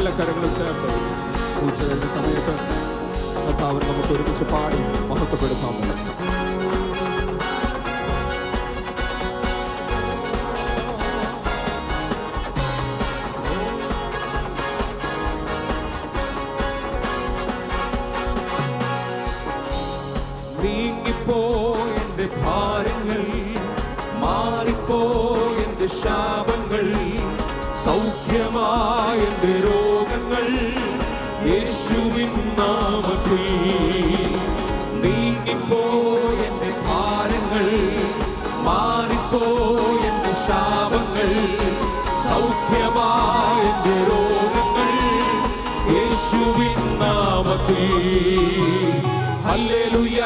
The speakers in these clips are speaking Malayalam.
എല്ലാ കരങ്ങളും ചേർത്ത് ഉച്ച കഴിഞ്ഞ സമയത്ത് കർത്താവിനെ നമുക്ക് ഒരുമിച്ച് പാടി മഹത്വപ്പെടുത്താമല്ലോ. നീങ്ങിപ്പോയെന്റെ ഭാരങ്ങൾ, മാറിപ്പോയെന്റെ ശാപങ്ങൾ, സൗഖ്യമായെന്റെ രോഗങ്ങൾ യേശുവിൻ നാമത്തിൽ. നീങ്ങിപ്പോയെന്റെ ഭാരങ്ങൾ, മാറിപ്പോയെന്റെ ശാപങ്ങൾ, സൗഖ്യമായെന്റെ രോഗങ്ങൾ യേശുവിൻ നാമത്തിൽ. ഹല്ലേലൂയ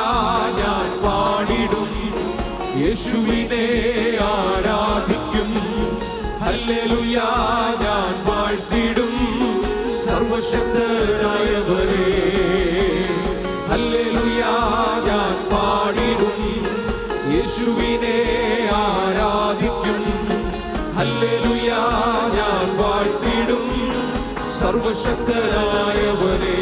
ഞാൻ പാടിടും, യേശുവിനെ ആരാധിക്കും. ഹല്ലേലൂയ ഞാൻ വാഴ്ത്തിടും സർവശക്തനായവരെ. ഹല്ലേലൂയ ഞാൻ പാടിടും, യേശുവിനെ ആരാധിക്കും. ഹല്ലേലൂയ ഞാൻ വാഴ്ത്തിടും സർവശക്തനായവരെ.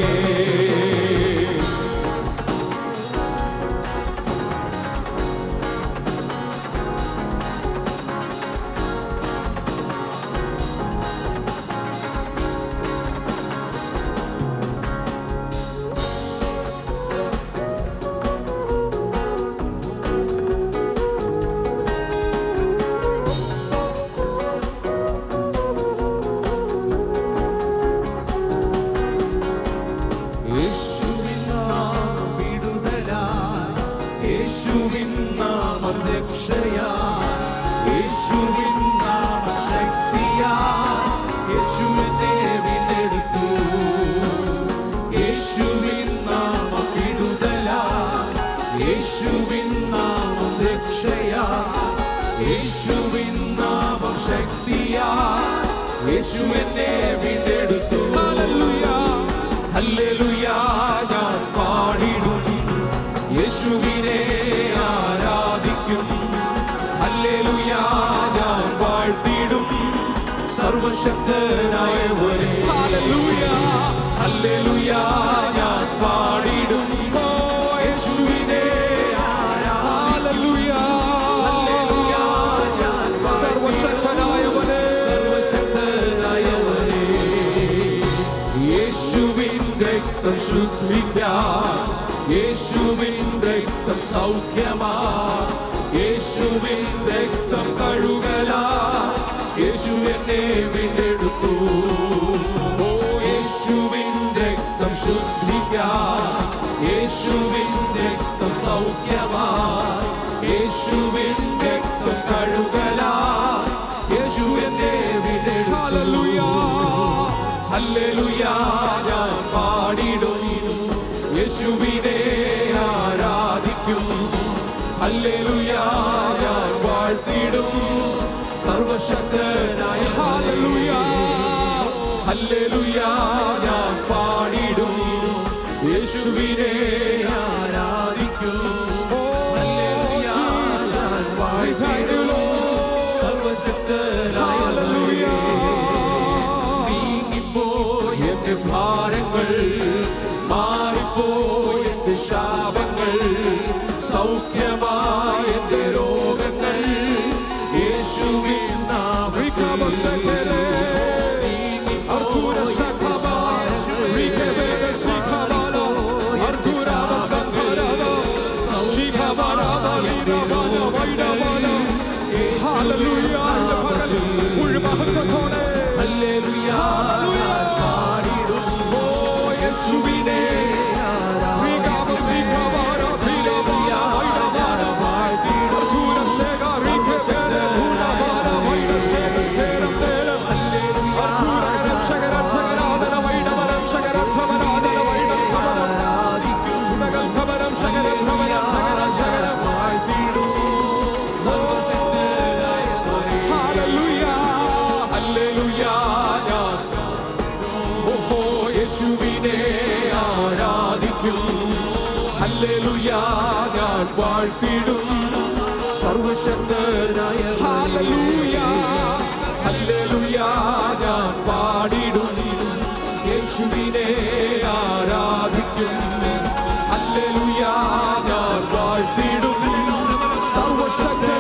യേശുവിൻ നാമം രക്ഷയാ, യേശുവിൻ നാമം ശക്തിയാ, യേശുവിനെ വീണ്ടെടുത്തു. യേശുവിൻ നാമം വിടുതലാ, യേശുവിൻ നാമം രക്ഷയാ, യേശുവിൻ നാമം ശക്തിയാ, യേശുവിനെ വീണ്ടെടുത്തു. ഹല്ലേലൂയ ഹല്ലേലൂയ ഞാൻ പാടിടും, യേശുവിനെ ആരാധിക്കും. ഹല്ലേലൂയ ഞാൻ വാഴ്ത്തിടും സർവശക്തനായവരെ. ഹല്ലേലൂയ ഹല്ലേലൂയ ഞാൻ പാടിടും, യേശുവിനെ ആരാധിക്കും. ഹല്ലേലൂയ ഞാൻ സർവശക്തനായവരെ, സർവശക്തനായവരെ. യേശുവിൻ രക്തം ശുദ്ധിക്കാൻ, യേശുവിൻ രക്തം സൗഖ്യമാ, യേശുവിൻ രക്തം കഴുകലാ, യേശു എന്നെ വീണ്ടെടുത്തു. ഓ യേശുവിൻ രക്തം ശുദ്ധിക്കാൻ, യേശുവിൻ രക്തം സൗഖ്യമാ, യേശുവിൻ രക്തം കഴുകലാ, യേശു എന്നെ വീണ്ടെടുത്തു. ഹല്ലേലൂയ ഹല്ലേലൂയ ഞാൻ പാടിടും, യേശുവിനെ ആരാധിക്കും. ഹല്ലേലൂയ ഞാൻ വാഴ്ത്തിടും സർവശക്തനായ. ഹല്ലേലൂയ ഹല്ലേലൂയ ഞാൻ പാടിടും, യേശുവിനെ ആരാധിക്കും. ഹല്ലേലൂയ ഞാൻ വാഴ്ത്തിടും സർവശക്തനായ. നീങ്ങിപ്പോയെന്റെ ഭാരങ്ങൾ, മാറിപ്പോയെന്റെ ശാപങ്ങൾ, സൗഖ്യമായെന്റെ രോഗങ്ങൾ യേശുവിൻ നാമത്തിൽ. മഹത്വത്തോടെ ഹല്ലേലൂയ പാടിടും, യേശുവിനെ ഹല്ലേലൂയ ഞാൻ വാഴ്ത്തിടും സർവശക്തനായ. ഹല്ലേലൂയ ഹല്ലേലൂയ ഞാൻ പാടിടും, സർവശക്തൻ